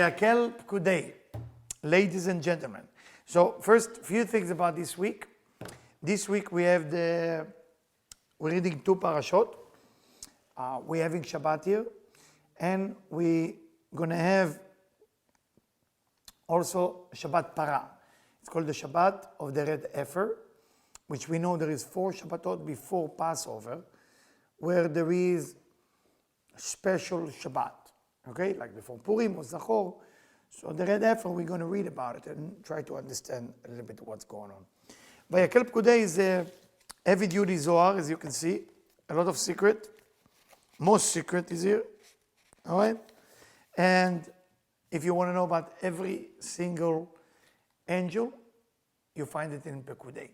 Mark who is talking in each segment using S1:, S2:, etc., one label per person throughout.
S1: Vayakhel Pikudei, ladies and gentlemen. So first, few things about this week. This week we're reading two parashot. We're having Shabbat here, and we're gonna have also Shabbat Para. It's called the Shabbat of the Red Heifer, which we know there is 4 Shabbatot before Passover, where there is special Shabbat, okay, like before Purim or Zachor. So the Red Heifer, we're going to read about it and try to understand a little bit what's going on. Vayakhel Pikudei is a heavy-duty Zohar, as you can see. A lot of secret. Most secret is here. All right? And if you want to know about every single angel, you find it in Pikudei.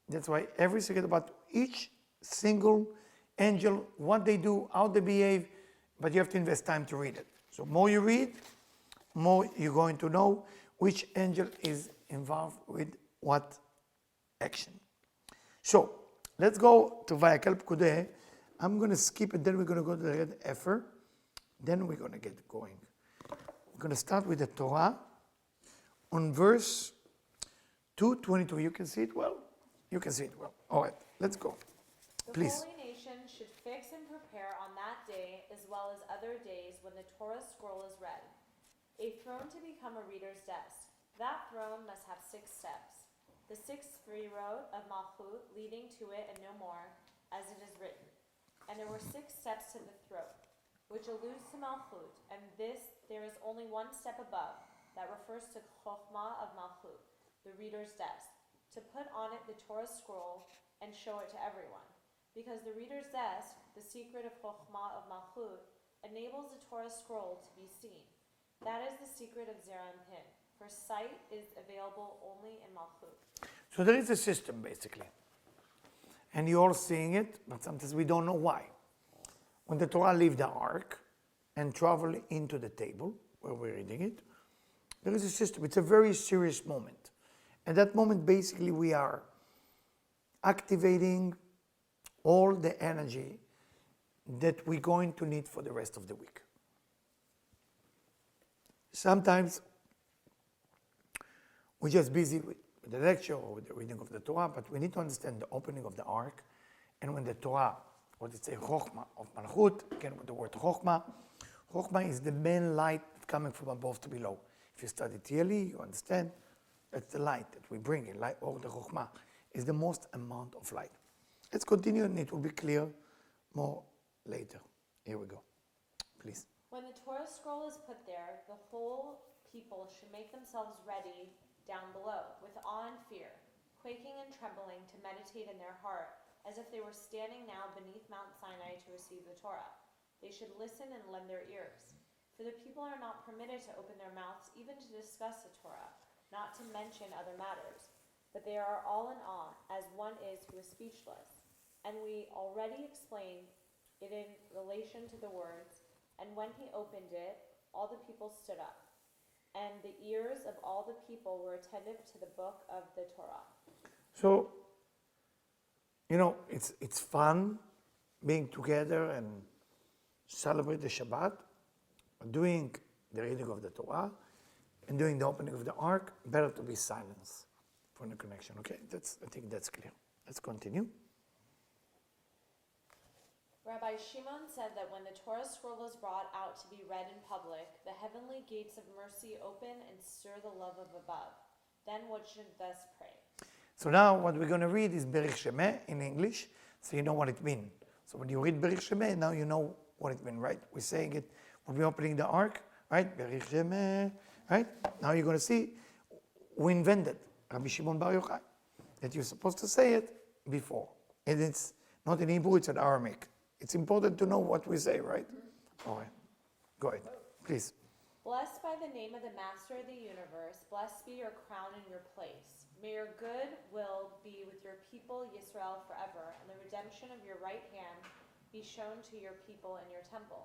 S1: That's why every secret about each single angel, what they do, how they behave, but you have to invest time to read it. So more you read, more you're going to know which angel is involved with what action. So let's go to Vayakhel Pikudei. I'm going to skip it, then we're going to go to the Red Heifer, then we're going to get going. We're going to start with the Torah on verse 222. You can see it well? You can see it well. All right, let's go. Please.
S2: The holy nation should fix and prepare on that day as well as other days when the Torah scroll is read. A throne to become a reader's desk. That throne must have 6 steps. The 6th road of Malchut leading to it and no more, as it is written. And there were 6 steps to the throne, which alludes to Malchut, and there is only 1 step above, that refers to Chokhmah of Malchut, the reader's desk, to put on it the Torah scroll and show it to everyone. Because the reader's desk, the secret of Chokhmah of Malchut, enables the Torah scroll to be seen. That is the secret of Zera and Pin, for sight is available only in Malchut.
S1: So there is a system, basically. And you're all seeing it, but sometimes we don't know why. When the Torah leave the ark and travel into the table, where we're reading it, there is a system. It's a very serious moment. At that moment, basically, we are activating all the energy that we're going to need for the rest of the week. Sometimes we're just busy with the lecture or with the reading of the Torah, but we need to understand the opening of the ark. And when the Torah, what it says, Chokhmah of Malchut, again with the word Chokhmah, Chokhmah is the main light coming from above to below. If you study Tieli, you understand that's the light that we bring in, light or the Chokhmah is the most amount of light. Let's continue and it will be clear more later. Here we go. Please.
S2: When the Torah scroll is put there, the whole people should make themselves ready down below, with awe and fear, quaking and trembling to meditate in their heart, as if they were standing now beneath Mount Sinai to receive the Torah. They should listen and lend their ears. For the people are not permitted to open their mouths even to discuss the Torah, not to mention other matters, but they are all in awe, as one is who is speechless. And we already explained it in relation to the words, and when he opened it, all the people stood up. And the ears of all the people were attentive to the book of the Torah.
S1: So, it's fun being together and celebrate the Shabbat, doing the reading of the Torah, and doing the opening of the ark. Better to be silence for the connection. Okay, I think that's clear. Let's continue.
S2: Rabbi Shimon said that when the Torah scroll was brought out to be read in public, the heavenly gates of mercy open and stir the love of above. Then what should thus pray?
S1: So now what we're going to read is Berich Shemeh in English, so you know what it means. So when you read Berich Shemeh, now you know what it means, right? We're saying it when we're opening the ark, right? Berich Shemeh, right? Now you're going to see, we invented Rabbi Shimon Bar Yochai, that you're supposed to say it before. And it's not in Hebrew, it's in Aramaic. It's important to know what we say, right? All right. Go ahead, please.
S2: Blessed by the name of the Master of the universe, blessed be your crown and your place. May your good will be with your people, Yisrael, forever, and the redemption of your right hand be shown to your people in your temple.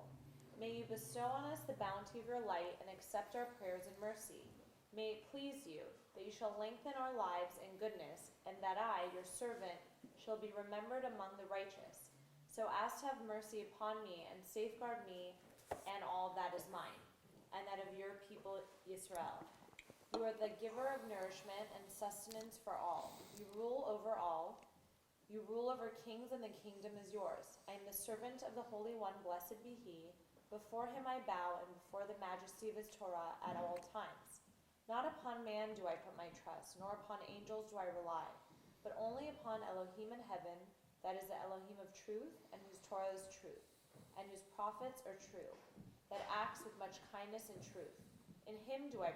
S2: May you bestow on us the bounty of your light and accept our prayers in mercy. May it please you that you shall lengthen our lives in goodness, and that I, your servant, shall be remembered among the righteous. So as to have mercy upon me and safeguard me and all that is mine. and that of your people Israel. You are the giver of nourishment and sustenance for all. You rule over all. You rule over kings, and the kingdom is yours. I am the servant of the Holy One, blessed be he. Before him I bow, and before the majesty of his Torah at all times. Not upon man do I put my trust, nor upon angels do I rely, but only upon Elohim in heaven, that is the Elohim of truth, and whose Torah is truth, and whose prophets are true, that acts with much kindness and truth. In him do I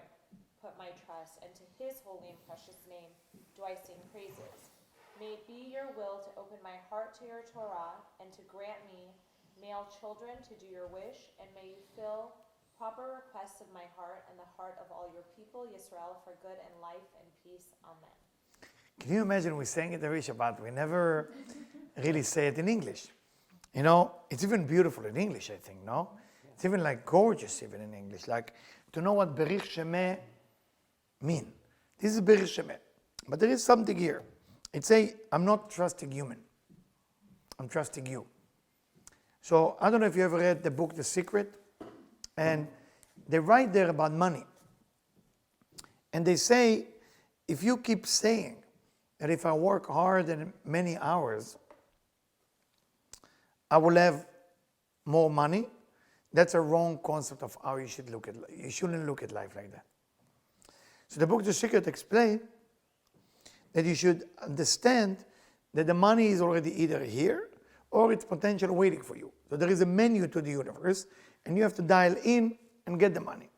S2: put my trust, and to his holy and precious name do I sing praises. May it be your will to open my heart to your Torah, and to grant me male children to do your wish, and may you fill proper requests of my heart and the heart of all your people, Yisrael, for good and life and peace. Amen.
S1: Can you imagine we sang it every Shabbat? We never really say it in English. You know, it's even beautiful in English, I think, no? It's even like gorgeous even in English. Like to know what Berich Shemeh mean. This is Berich Shemeh. But there is something here. It say, I'm not trusting human. I'm trusting you. So I don't know if you ever read the book The Secret, and they write there about money. And they say, if you keep saying that if I work hard and many hours, I will have more money, that's a wrong concept of how you should look at life. You shouldn't look at life like that. So the book The Secret explains that you should understand that the money is already either here or it's potential waiting for you. So there is a menu to the universe, and you have to dial in and get the money.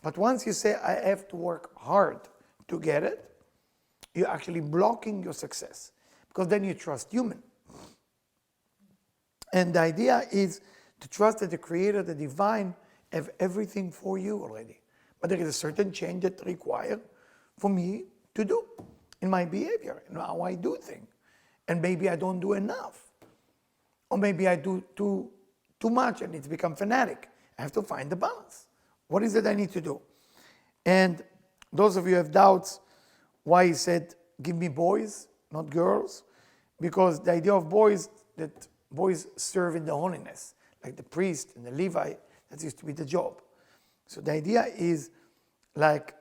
S1: But once you say, I have to work hard to get it, you're actually blocking your success, because then you trust human. And the idea is to trust that the Creator, the Divine, have everything for you already. But there is a certain change that required for me to do in my behavior, in how I do things. And maybe I don't do enough. Or maybe I do too much and it's become fanatic. I have to find the balance. What is it I need to do? And those of you who have doubts why he said, give me boys, not girls, because the idea of boys, that boys serve in the holiness, like the priest and the Levi, that used to be the job. So the idea is like,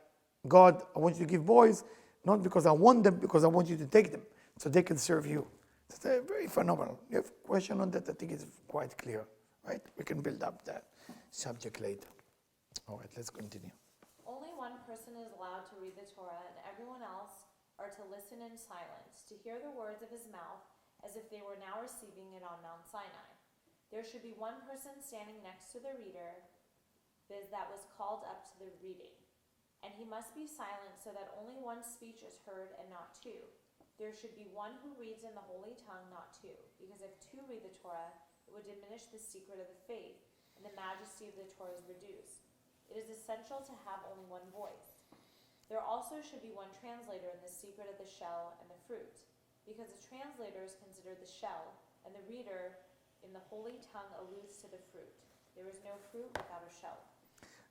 S1: God, I want you to give boys, not because I want them, because I want you to take them, so they can serve you. It's very phenomenal. You have a question on that? I think it's quite clear, right? We can build up that subject later. All right, let's continue.
S2: Only one person is allowed to read the Torah, and everyone else are to listen in silence, to hear the words of his mouth, as if they were now receiving it on Mount Sinai. There should be one person standing next to the reader, viz. That was called up to the reading. And he must be silent so that only one speech is heard and not two. There should be one who reads in the holy tongue, not two, because if two read the Torah, it would diminish the secret of the faith, and the majesty of the Torah is reduced. It is essential to have only one voice. There also should be one translator in the secret of the shell and the fruit, because the translator is considered the shell, and the reader in the holy tongue alludes to the fruit. There is no fruit without a shell.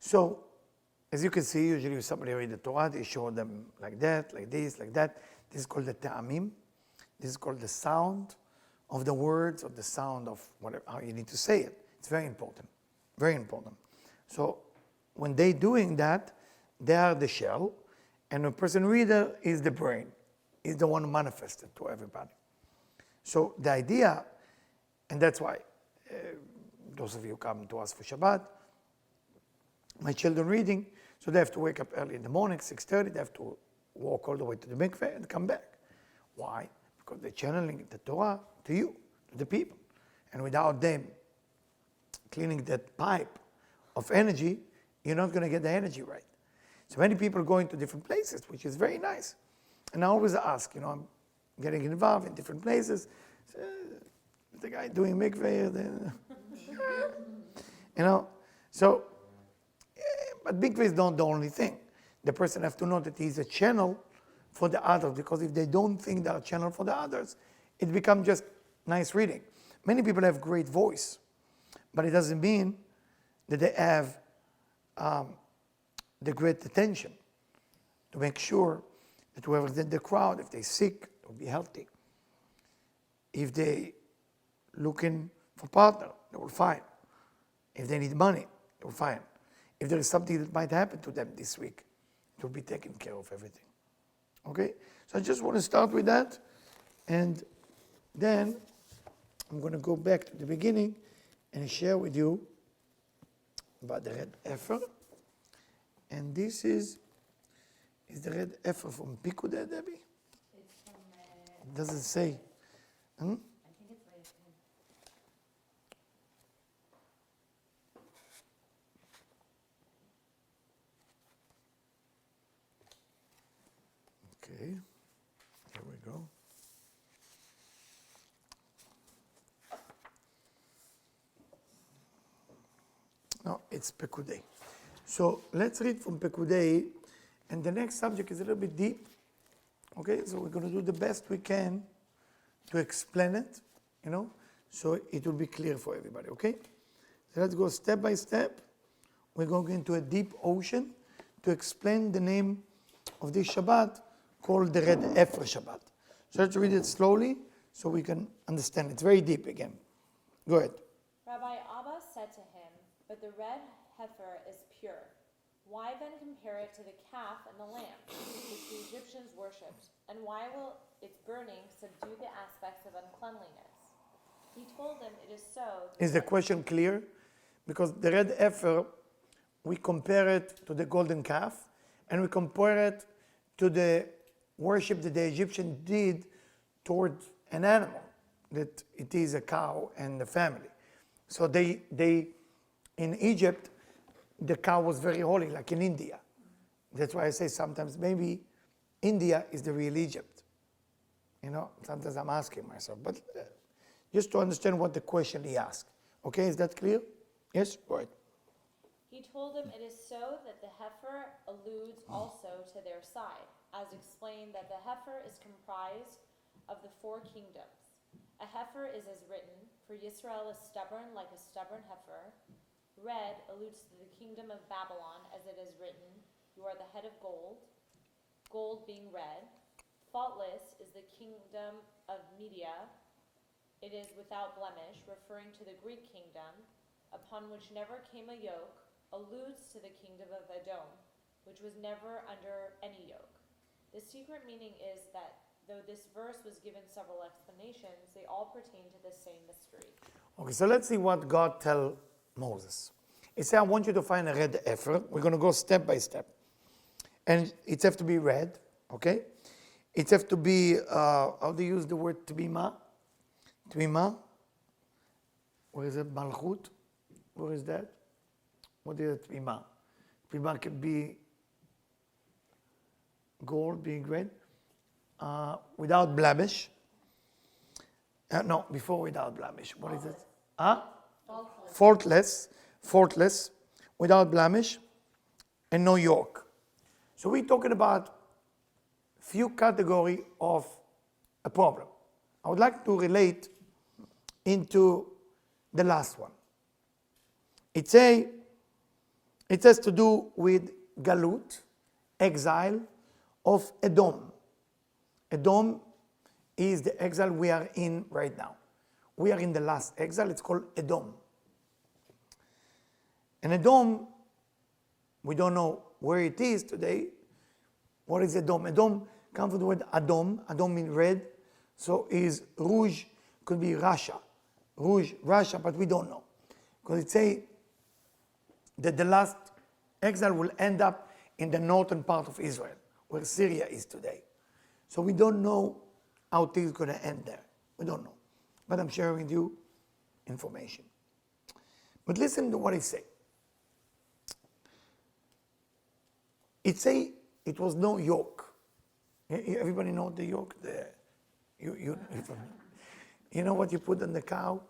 S1: So, as you can see, usually if somebody read the Torah, they show them like that, like this, like that. This is called the ta'amim. This is called the sound of the words, or the sound of whatever, how you need to say it. It's very important, very important. So when they're doing that, they are the shell, and the person reader is the brain, is the one manifested to everybody. So the idea, and that's why those of you who come to us for Shabbat, my children reading, so they have to wake up early in the morning, 6:30, they have to walk all the way to the mikveh and come back. Why? Because they're channeling the Torah to you, to the people. And without them cleaning that pipe of energy, you're not going to get the energy right. So many people go into different places, which is very nice. And I always ask, I'm getting involved in different places. So, the guy doing mikveh, so, but mikveh is not the only thing. The person has to know that he's a channel for the others, because if they don't think they're a channel for the others, it becomes just nice reading. Many people have great voice, but it doesn't mean that they have the great attention to make sure that whoever's in the crowd, if they're sick, they'll be healthy. If they looking for partner, they will find. If they need money, they will find. if there is something that might happen to them this week, it will be taken care of everything. Okay? So I just want to start with that, and then I'm going to go back to the beginning and share with you about the red heifer. And this is the red heifer from Pikudei, Debbie?
S2: It's from,
S1: It doesn't say. Hmm?
S2: I think it's Vayakhel.
S1: Okay, here we go. No, it's Pikudei. So let's read from Pikudei, and the next subject is a little bit deep. Okay, so we're going to do the best we can to explain it, so it will be clear for everybody, okay? So let's go step by step. We're going into a deep ocean to explain the name of this Shabbat called the Red Heifer Shabbat. So let's read it slowly so we can understand. It's very deep again. Go ahead.
S2: Rabbi Abba said to him, "But the red heifer is pure. Why then compare it to the calf and the lamb, which the Egyptians worshipped? And why will its burning subdue the aspects of uncleanliness?" He told them, "It is so."
S1: Is the question clear? Because the red heifer, we compare it to the golden calf, and we compare it to the worship that the Egyptians did toward an animal, that it is a cow and the family. So they in Egypt, the cow was very holy, like in India. That's why I say sometimes maybe India is the real Egypt. Sometimes I'm asking myself, but just to understand what the question he asked. Okay, is that clear? Yes, go ahead.
S2: He told them, "It is so that the heifer alludes also to their side, as explained that the heifer is comprised of the 4 kingdoms. A heifer is as written, for Yisrael is stubborn like a stubborn heifer. Red alludes to the kingdom of Babylon, as it is written, you are the head of gold, gold being red. Faultless is the kingdom of Media. It is without blemish, referring to the Greek kingdom, upon which never came a yoke, alludes to the kingdom of Edom, which was never under any yoke." The secret meaning is that though this verse was given several explanations, they all pertain to the same mystery.
S1: Okay, so let's see what God tell Moses. He said, "I want you to find a red heifer." We're going to go step by step. And it has to be red, okay? It has to be, how do you use the word tmima? Tmima? Where is it? Malchut? Where is that? What is it? Tmima. Tmima can be gold, being red, without blemish. No, before without blemish. What is it? Faultless, without blemish, and no yoke. So we're talking about few category of a problem. I would like to relate into the last one. It has to do with Galut, exile of Edom. Edom is the exile we are in right now. We are in the last exile. It's called Edom. And Edom, we don't know where it is today. What is Edom? Edom comes from the word Adom. Adom means red. So is Rouge, could be Russia. Rouge, Russia, but we don't know. Because it says that the last exile will end up in the northern part of Israel, where Syria is today. So we don't know how things are going to end there. We don't know. But I'm sharing with you information. But listen to what it says. It says it was no yoke. Everybody know the yoke? You know what you put on the cow?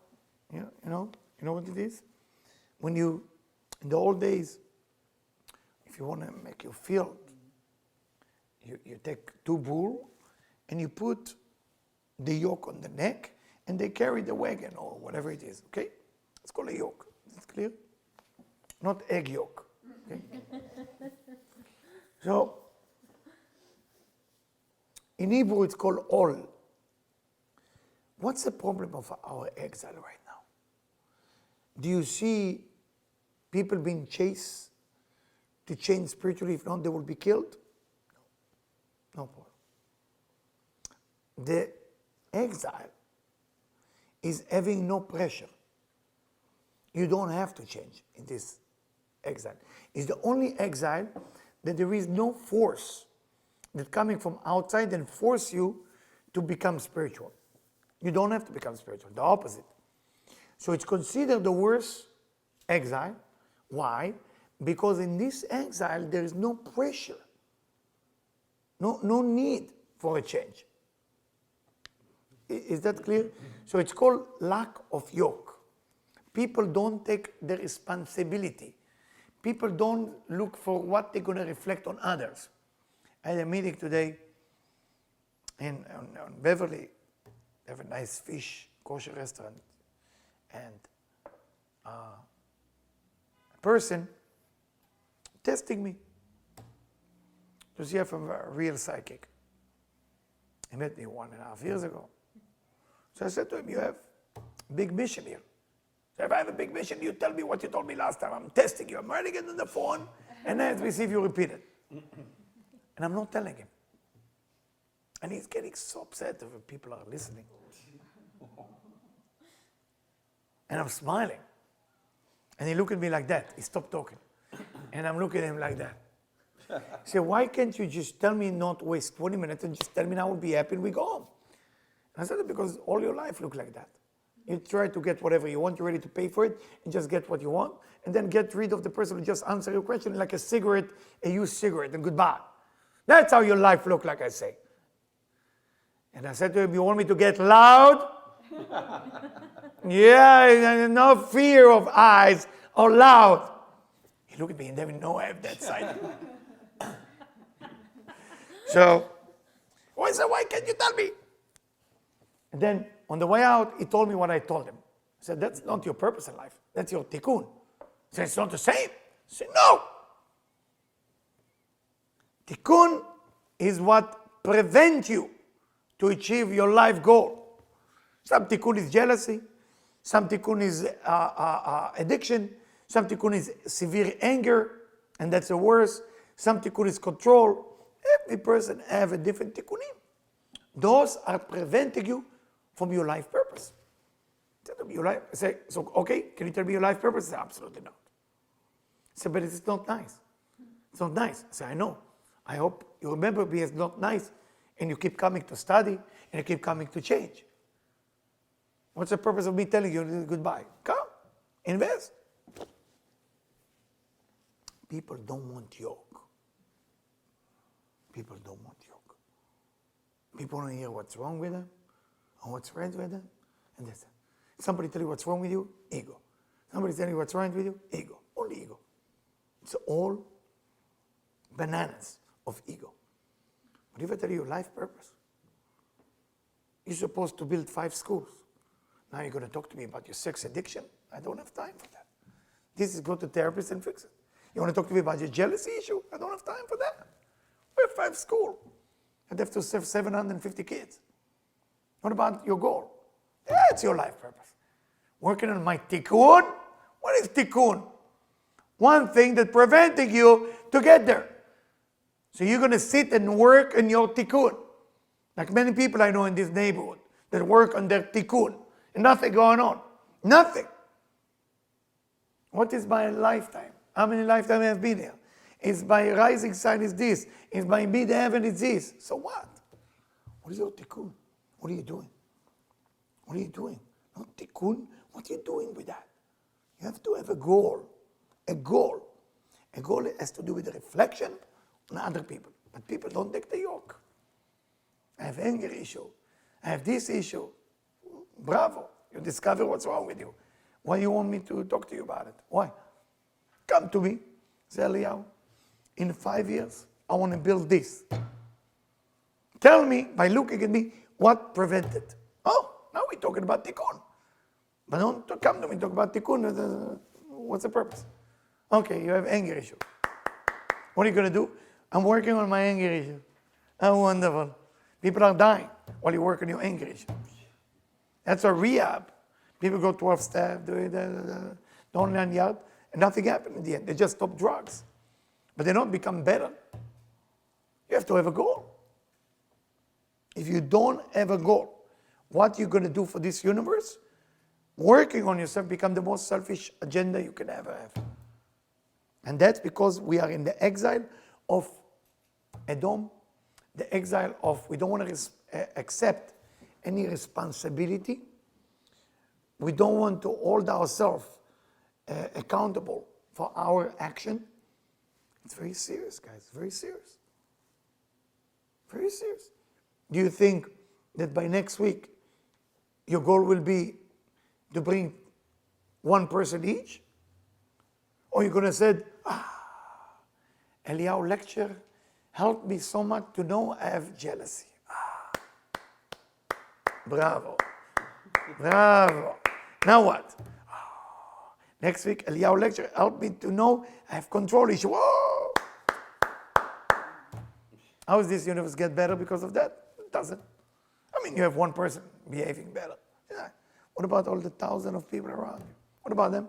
S1: You know what it is? When you, in the old days, if you want to make your field, you take 2 bulls and you put the yoke on the neck and they carry the wagon or whatever it is, okay? It's called a yoke. Is it clear? Not egg yolk. Okay? So, in Hebrew it's called ol. What's the problem of our exile right now? Do you see people being chased to change spiritually? If not, they will be killed? No problem. The exile is having no pressure. You don't have to change in this exile. It's the only exile that there is no force that coming from outside and force you to become spiritual. You don't have to become spiritual, the opposite. So it's considered the worst exile. Why? Because in this exile there is no pressure, no need for a change. Is that clear? So it's called lack of yoke. People don't take the responsibility. People don't look for what they're going to reflect on others. I had a meeting today on Beverly. They have a nice fish kosher restaurant. And a person testing me to see if I'm a real psychic. He met me 1.5 years ago. So I said to him, you have a big mission here. So if I have a big mission, you tell me what you told me last time. I'm testing you. I'm writing it on the phone, and then we see if you repeat it. And I'm not telling him. And he's getting so upset if people are listening. And I'm smiling. And he looked at me like that. He stopped talking. And I'm looking at him like that. He said, why can't you just tell me not waste 20 minutes and just tell me now we'll be happy and we go home? And I said, because all your life look like that. You try to get whatever you want, you're ready to pay for it, and just get what you want, and then get rid of the person who just answer your question like a cigarette, a used cigarette, and goodbye. That's how your life look like, I say. And I said to him, you want me to get loud? Yeah, no fear of eyes or loud. He looked at me and didn't know I have that side. So, I said, why can't you tell me? And then on the way out, he told me what I told him. I said, that's not your purpose in life. That's your tikkun. He said, it's not the same. I said, no. Tikkun is what prevents you to achieve your life goal. Some tikkun is jealousy. Some tikkun is addiction. Some tikkun is severe anger, and that's the worst. Some tikkun is control. Every person have a different tikkunim. Those are preventing you from your life purpose. I say, so okay, can you tell me your life purpose? I say, absolutely not. I say, but it's not nice. It's not nice. I say, I know. I hope you remember me as not nice, and you keep coming to study, and you keep coming to change. What's the purpose of me telling you goodbye? Come, invest. People don't want yoke. People don't want yoke. People want to hear what's wrong with them, and what's right with them, and that's it. Somebody tell you what's wrong with you, ego. Somebody tell you what's right with you, ego. Only ego. It's all bananas of ego. But if I tell you your life purpose, you're supposed to build 5 schools. Now you're going to talk to me about your sex addiction? I don't have time for that. This is go to therapist and fix it. You want to talk to me about your jealousy issue? I don't have time for that. We have 5 schools. I'd have to serve 750 kids. What about your goal? That's your life purpose. Working on my tikkun? What is tikkun? One thing that's preventing you to get there. So you're going to sit and work on your tikkun. Like many people I know in this neighborhood that work on their tikkun. And nothing going on. Nothing. What is my lifetime? How many lifetimes I have been here? Is my rising sign is this. Is my mid-heaven is this. So what? What is your tikkun? What are you doing? What are you doing? Not tikkun. What are you doing with that? You have to have a goal. A goal. A goal has to do with the reflection on other people. But people don't take the yoke. I have anger issue. I have this issue. Bravo. You discover what's wrong with you. Why do you want me to talk to you about it? Why? Come to me. Say, Eliyahu, in 5 years, I want to build this. Tell me, by looking at me, what prevented. Oh, now we're talking about tikkun. But don't come to me talk about tikkun. What's the purpose? Okay, you have anger issue. What are you going to do? I'm working on my anger issue. Oh, wonderful. People are dying while you work on your anger issue. That's a rehab. People go 12 steps, don't land out, and nothing happened in the end. They just stop drugs. but they don't become better. You have to have a goal. If you don't have a goal, what you're going to do for this universe, working on yourself become the most selfish agenda you can ever have. And that's because we are in the exile of Edom, the exile of, we don't want to accept any responsibility. We don't want to hold ourselves accountable for our action. It's very serious, guys, very serious. Very serious. Do you think that by next week, your goal will be to bring one person each? Or you're going to say, Eliyahu lecture helped me so much to know I have jealousy. Bravo. Bravo. Now what? Next week, Eliyahu lecture helped me to know I have control issue. Whoa! How does this universe get better because of that? It doesn't. I mean, you have one person behaving better. Yeah. What about all the thousands of people around you? What about them?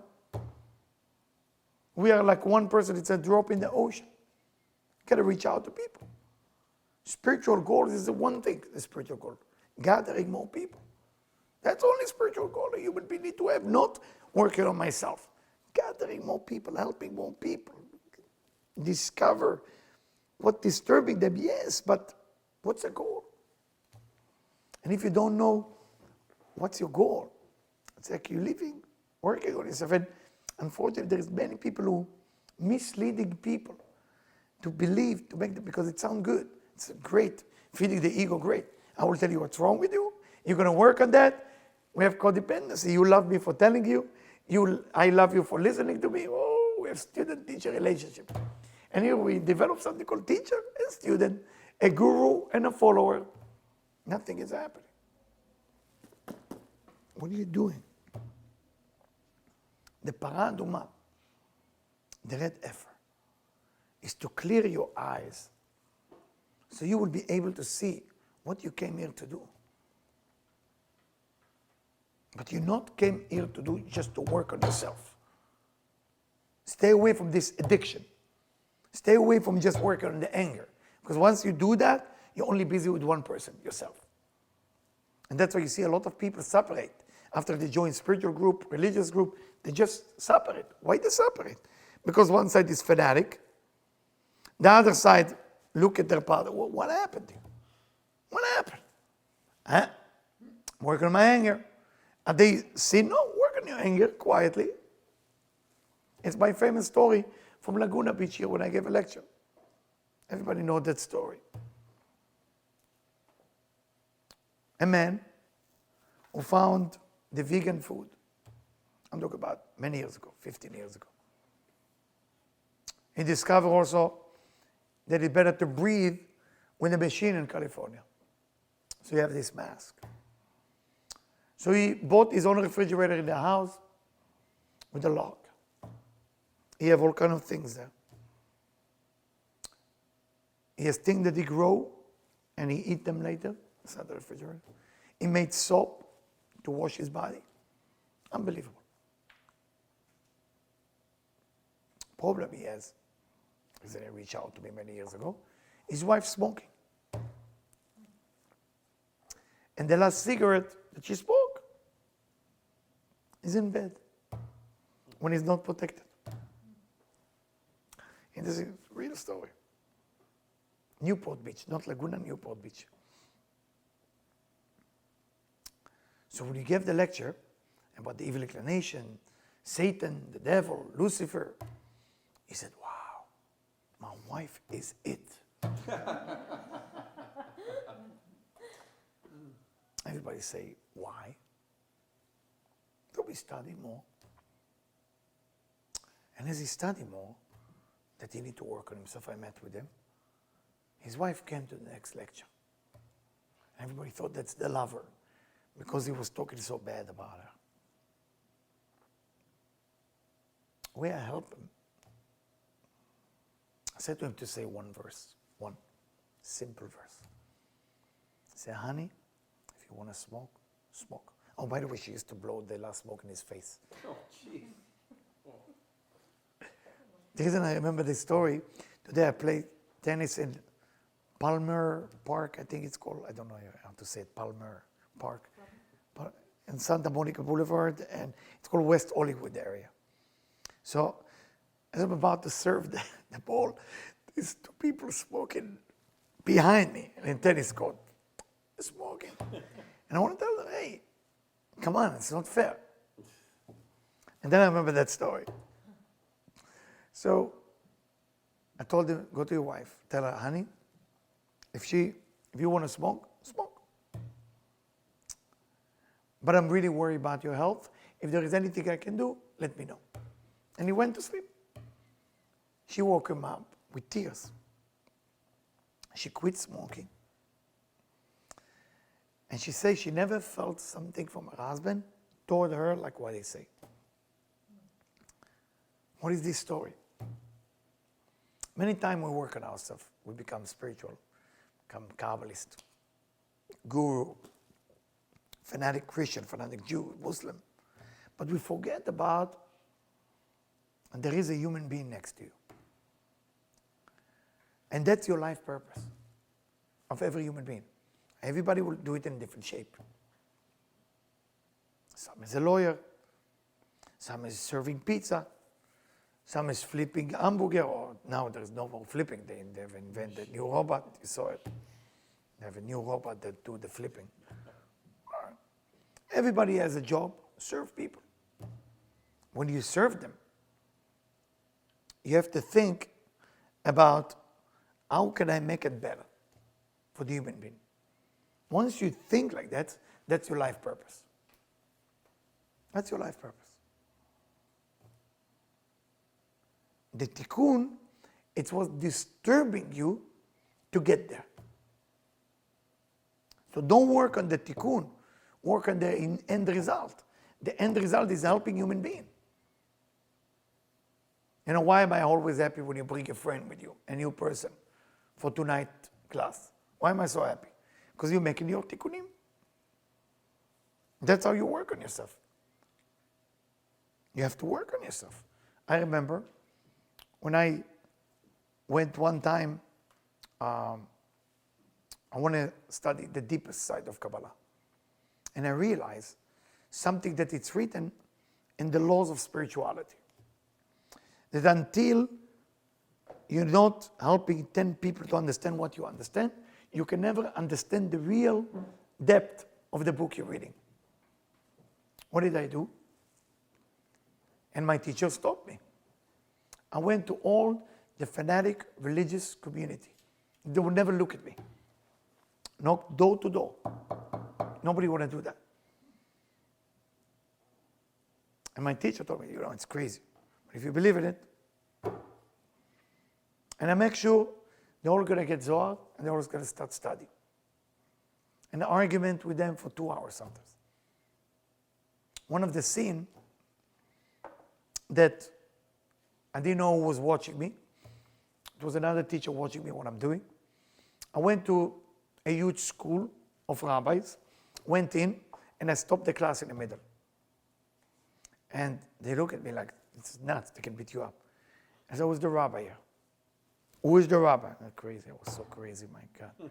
S1: We are like one person. It's a drop in the ocean. You got to reach out to people. Spiritual goals is the one thing, the spiritual goal. Gathering more people. That's the only spiritual goal a human being need to have, not working on myself. Gathering more people, helping more people. Discover what's disturbing them, yes, but what's the goal? And if you don't know what's your goal, it's like you're living, working on yourself. And unfortunately, there's many people who misleading people to believe, to make them, because it sounds good. It's great. Feeding the ego, great. I will tell you what's wrong with you. You're going to work on that. We have codependency. You love me for telling you. I love you for listening to me. Oh, we have student-teacher relationship. And here we develop something called teacher and student, a guru and a follower. Nothing is happening. What are you doing? The paraduma, the red heifer, is to clear your eyes so you will be able to see what you came here to do. But you not came here to do just to work on yourself. Stay away from this addiction. Stay away from just working on the anger. Because once you do that, you're only busy with one person, yourself. And that's why you see a lot of people separate. After they join spiritual group, religious group, they just separate. Why they separate? Because one side is fanatic. The other side look at their partner. Well, what happened? What happened? Huh? Working on my anger. And they say, no, work on your anger quietly. It's my famous story from Laguna Beach here when I gave a lecture. Everybody knows that story. A man who found the vegan food. I'm talking about many years ago, 15 years ago. He discovered also that it's better to breathe with a machine in California. So you have this mask. So he bought his own refrigerator in the house with a lock. He have all kind of things there. He has things that he grow and he eat them later inside the refrigerator. He made soap to wash his body. Unbelievable. Problem he has, is that he reached out to me many years ago, his wife smoking. And the last cigarette that she smoked is in bed when he's not protected. And this is a real story. Newport Beach, not Laguna, Newport Beach. So when you gave the lecture about the evil inclination, Satan, the devil, Lucifer, he said, wow, my wife is it. Everybody say, why? So we study more. And as he studied more, that he need to work on himself, I met with him. His wife came to the next lecture. Everybody thought that's the lover because he was talking so bad about her. Where I help him, I said to him to say one verse, one simple verse. I said, honey, if you want to smoke, smoke. Oh, by the way, she used to blow the last smoke in his face.
S3: Oh, jeez.
S1: The reason I remember this story, Today I played tennis in Palmer Park, I think it's called. I don't know how to say it, Palmer Park. In Santa Monica Boulevard, and it's called West Hollywood area. So as I'm about to serve the ball, there's two people smoking behind me in tennis court, smoking. And I want to tell them, hey, come on, it's not fair. And then I remember that story. So I told him, go to your wife, tell her, honey, if you want to smoke, smoke. But I'm really worried about your health. If there is anything I can do, let me know. And he went to sleep. She woke him up with tears. She quit smoking. And she says she never felt something from her husband toward her like what he said. What is this story? Many times we work on ourselves. We become spiritual, become Kabbalist, guru, fanatic Christian, fanatic Jew, Muslim. But we forget about, and there is a human being next to you. And that's your life purpose of every human being. Everybody will do it in a different shape. Some is a lawyer, some is serving pizza, some is flipping hamburger, or now there's no more flipping. They've invented a new robot, you saw it. They have a new robot that do the flipping. Everybody has a job, serve people. When you serve them, you have to think about how can I make it better for the human being. Once you think like that, that's your life purpose. That's your life purpose. The tikkun, it was disturbing you to get there. So don't work on the tikkun, work on the end result. The end result is helping human being. You know, why am I always happy when you bring a friend with you, a new person, for tonight class? Why am I so happy? Because you're making your tikkunim. That's how you work on yourself. You have to work on yourself. I remember when I went one time, I want to study the deepest side of Kabbalah. And I realized something that it's written in the laws of spirituality. That until you're not helping 10 people to understand what you understand, you can never understand the real depth of the book you're reading. What did I do? And my teacher stopped me. I went to all the fanatic religious community. They would never look at me. Knock door to door. Nobody want to do that. And my teacher told me, it's crazy. But if you believe in it, and I make sure they're all going to get Zohar and they're all going to start studying. And the argument with them for 2 hours sometimes. One of the scene that I didn't know who was watching me. It was another teacher watching me what I'm doing. I went to a huge school of rabbis, went in, and I stopped the class in the middle. And they look at me like, it's nuts, they can beat you up. I said, who's the rabbi here? Who is the rabbi? I'm crazy, I was so crazy, my God.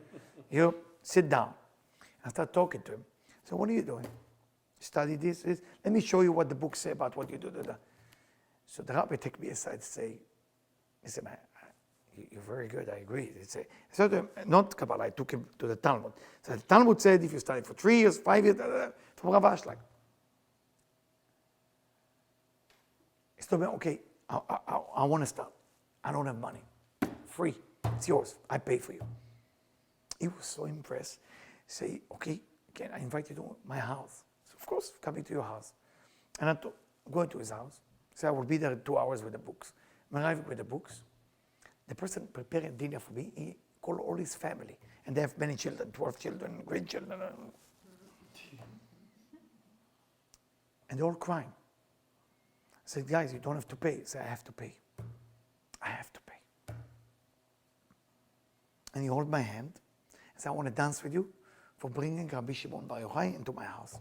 S1: You sit down. I start talking to him. So what are you doing? Study this. Let me show you what the books say about what you do. So the rabbi take me aside and say, listen, you're very good, I agree. So to him, not Kabbalah, I took him to the Talmud. So the Talmud said if you study for 3 years, 5 years, from Rav Ashlag. He told me, okay, I want to start. I don't have money. Free. It's yours. I pay for you. He was so impressed. Say, okay, can I invite you to my house? So of course, coming to your house. And I'm going to his house. So I will be there 2 hours with the books. I'm arriving with the books. The person preparing dinner for me, he called all his family. And they have many children, 12 children, grandchildren. And they're all crying. I said, guys, you don't have to pay. I said, I have to pay. I have to pay. And he held my hand and said, I want to dance with you for bringing Rabbi Shimon Bar Yochai into my house.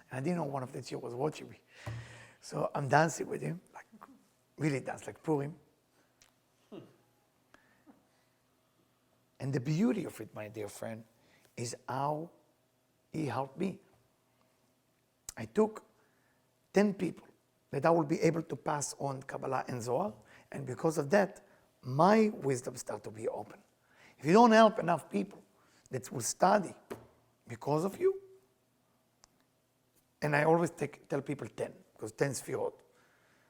S1: And I didn't know one of the children was watching me. So I'm dancing with him, like really dance, like Purim. And the beauty of it, my dear friend, is how he helped me. I took 10 people that I will be able to pass on Kabbalah and Zohar, and because of that, my wisdom started to be open. If you don't help enough people that will study because of you, and I always tell people 10, because 10 is Sfirot.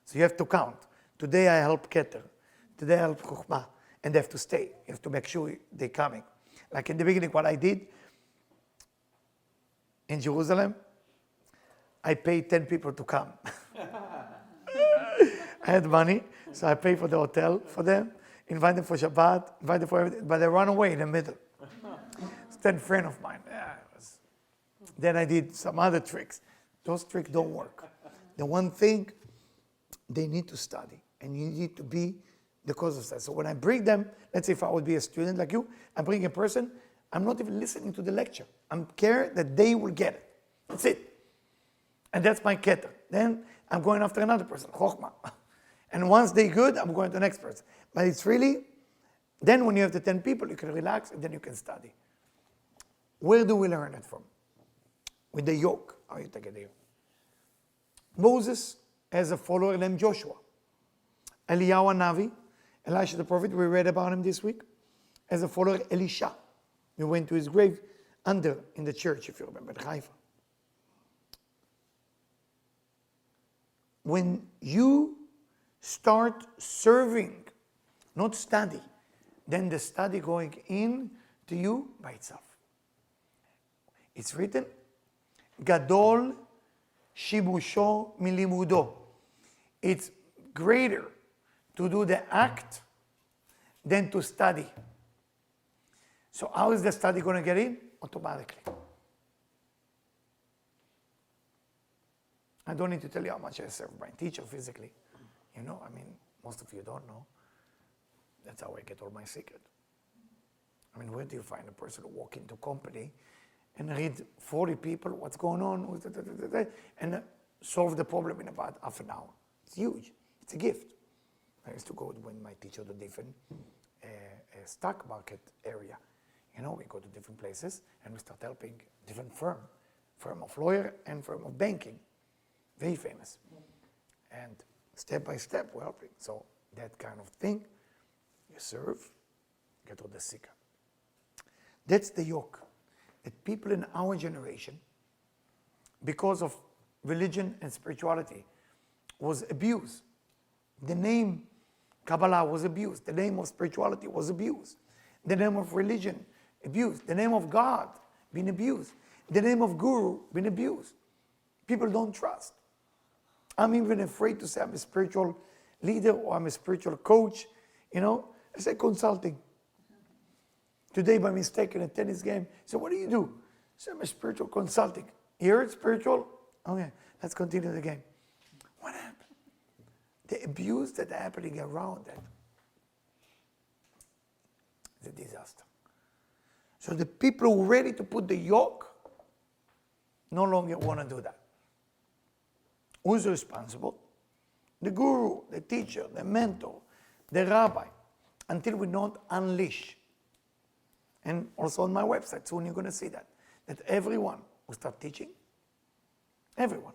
S1: So you have to count. Today I help Keter. Today I help Chokhmah. And they have to stay. You have to make sure they're coming. Like in the beginning, what I did in Jerusalem, I paid 10 people to come. I had money, so I paid for the hotel for them, invite them for Shabbat, invite them for everything, but they run away in the middle. It's 10 friends of mine. Yeah, then I did some other tricks. Those tricks don't work. The one thing, they need to study, and you need to be the cause of that. So when I bring them, let's say if I would be a student like you, I bring a person, I'm not even listening to the lecture. I'm care that they will get it. That's it. And that's my keter. Then I'm going after another person, Chokhmah. And once they're good, I'm going to the next person. But it's really, then when you have the 10 people, you can relax and then you can study. Where do we learn it from? With the yoke. How you take it here? Moses has a follower named Joshua. Eliyahu Navi, Elisha the prophet, we read about him this week, as a follower Elisha. We went to his grave under in the church, if you remember, in Haifa. When you start serving, not study, then the study going in to you by itself. It's written, Gadol shibusho milimudo. It's greater to do the act than to study. So how is the study going to get in? Automatically. I don't need to tell you how much I serve my teacher physically. You know, I mean, most of you don't know. That's how I get all my secret. I mean, where do you find a person who walk into company and read 40 people, what's going on, and solve the problem in about half an hour? It's huge. It's a gift. I used to go when my teacher to different stock market area. You know, we go to different places and we start helping different firm of lawyer and firm of banking. Very famous. And step by step we're helping. So that kind of thing, you serve, get all the secret. That's the yoke. That people in our generation, because of religion and spirituality, was abused. The name Kabbalah was abused. The name of spirituality was abused. The name of religion, abused. The name of God, been abused. The name of guru, been abused. People don't trust. I'm even afraid to say I'm a spiritual leader or I'm a spiritual coach. You know, I say consulting. Today, by mistake, in a tennis game, so what do you do? So I'm a spiritual consulting. You heard spiritual? Okay, let's continue the game. What happened? The abuse that happening around that is a disaster. So the people who are ready to put the yoke no longer want to do that. Who's responsible? The guru, the teacher, the mentor, the rabbi, until we don't unleash. And also on my website, soon you're going to see that everyone will start teaching. Everyone.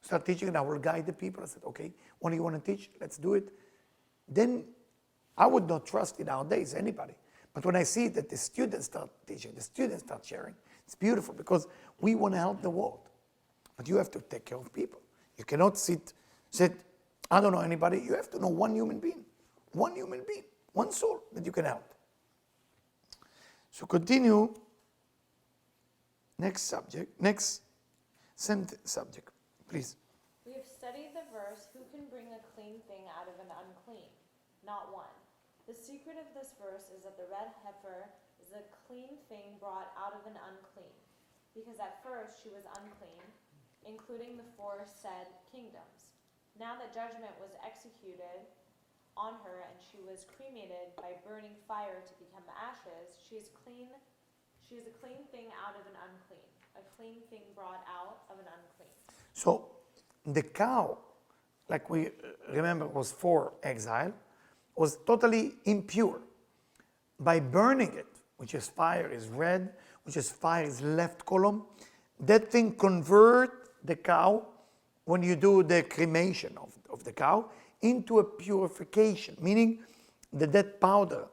S1: Start teaching and I will guide the people. I said, okay, what do you want to teach? Let's do it. Then I would not trust it nowadays, anybody. But when I see that the students start teaching, the students start sharing, it's beautiful because we want to help the world. But you have to take care of people. You cannot sit, I don't know anybody. You have to know one human being, one soul that you can help. So continue. Next subject, subject, please.
S2: We have studied the verse, who can bring a clean thing out of an unclean? Not one. The secret of this verse is that the red heifer is a clean thing brought out of an unclean, because at first she was unclean, including the four said kingdoms. Now that judgment was executed on her and she was cremated by burning fire to become ashes, she is a clean thing out of an unclean, a clean thing brought out of an unclean.
S1: So the cow, like we remember was for exile, was totally impure. By burning it, which is fire, is red, which is fire, is left column. That thing convert the cow, when you do the cremation of the cow, into a purification, meaning the dead powder,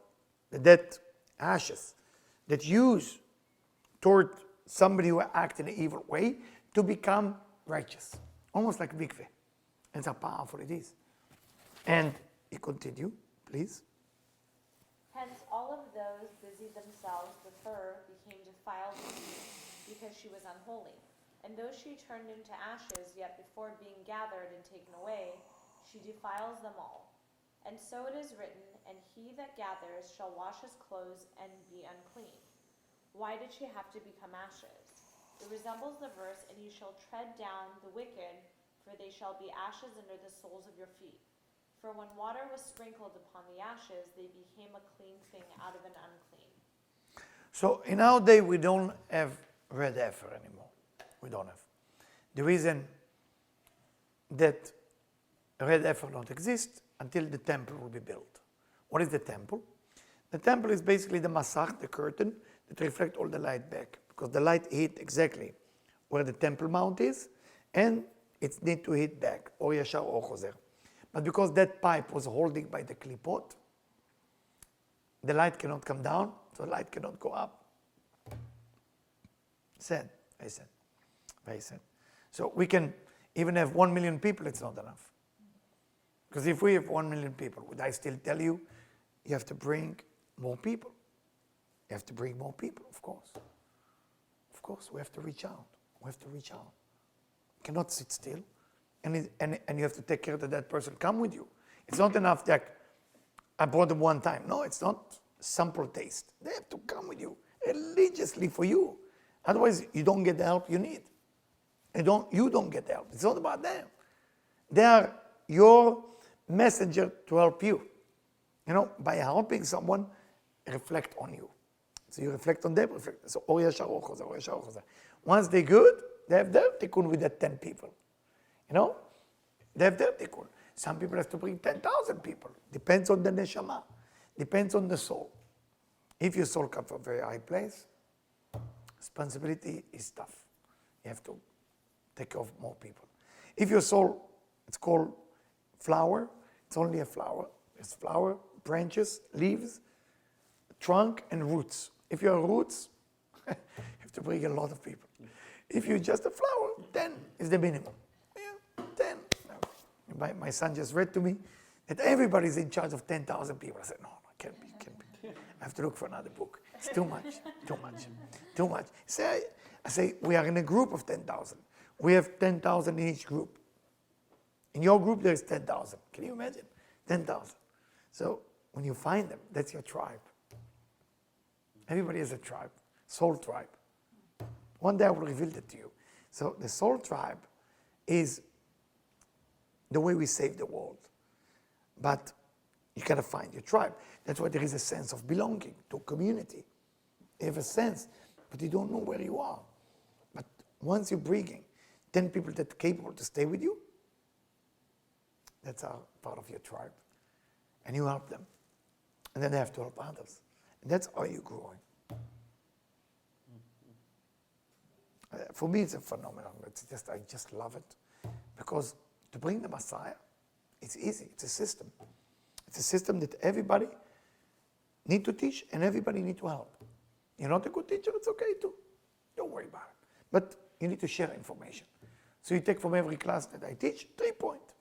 S1: the dead ashes that use toward somebody who act in an evil way to become righteous, almost like mikveh. That's how powerful it is. And you continue, please.
S2: Hence all of those busied themselves with her became defiled because she was unholy. And though she turned into ashes, yet before being gathered and taken away, she defiles them all. And so it is written, and he that gathers shall wash his clothes and be unclean. Why did she have to become ashes? It resembles the verse, and you shall tread down the wicked, for they shall be ashes under the soles of your feet. For when water was sprinkled upon the ashes, they became a clean thing out of an unclean.
S1: So in our day, we don't have red heifer anymore. We don't have. The reason that red heifer don't exist until the temple will be built. What is the temple? The temple is basically the masach, the curtain, that reflect all the light back. Because the light hit exactly where the temple mount is, and it need to hit back, or yashar or chozer. But because that pipe was holding by the klipot, the light cannot come down, so the light cannot go up. Sad, very sad, very sad. So we can even have 1 million people, it's not enough. Because if we have 1 million people, would I still tell you, you have to bring more people? You have to bring more people, of course. Of course, we have to reach out. We have to reach out. You cannot sit still. And you have to take care that that person come with you. It's not enough that I brought them one time. No, it's not sample taste. They have to come with you religiously for you. Otherwise, you don't get the help you need. You don't get the help. It's not about them. They are your messenger to help you. You know, by helping someone, reflect on you. So you reflect on them, reflect. So, or yashar or chozer, or yashar or chozer. Once they're good, they have their tikkun with the 10 people. You know, they have their tikkun. Some people have to bring 10,000 people. Depends on the neshama. Depends on the soul. If your soul comes from a very high place, responsibility is tough. You have to take care of more people. If your soul, it's called flower, it's only a flower. There's flower, branches, leaves, trunk, and roots. If you're roots, you have to bring a lot of people. If you're just a flower, 10 is the minimum. 10. My son just read to me that everybody's in charge of 10,000 people. I said, no, can't be. I have to look for another book. It's too much. I say, we are in a group of 10,000. We have 10,000 in each group. In your group, there's 10,000. Can you imagine? 10,000. So when you find them, that's your tribe. Everybody has a tribe, soul tribe. One day I will reveal that to you. So the soul tribe is the way we save the world. But you gotta find your tribe. That's why there is a sense of belonging to a community. You have a sense, but you don't know where you are. But once you're bringing 10 people that are capable to stay with you, that's a part of your tribe. And you help them. And then they have to help others. And that's how you're growing. For me, it's a phenomenon. I just love it. Because to bring the Messiah, it's easy. It's a system. It's a system that everybody need to teach and everybody need to help. You're not a good teacher, it's okay too. Don't worry about it. But you need to share information. So you take from every class that I teach 3 points.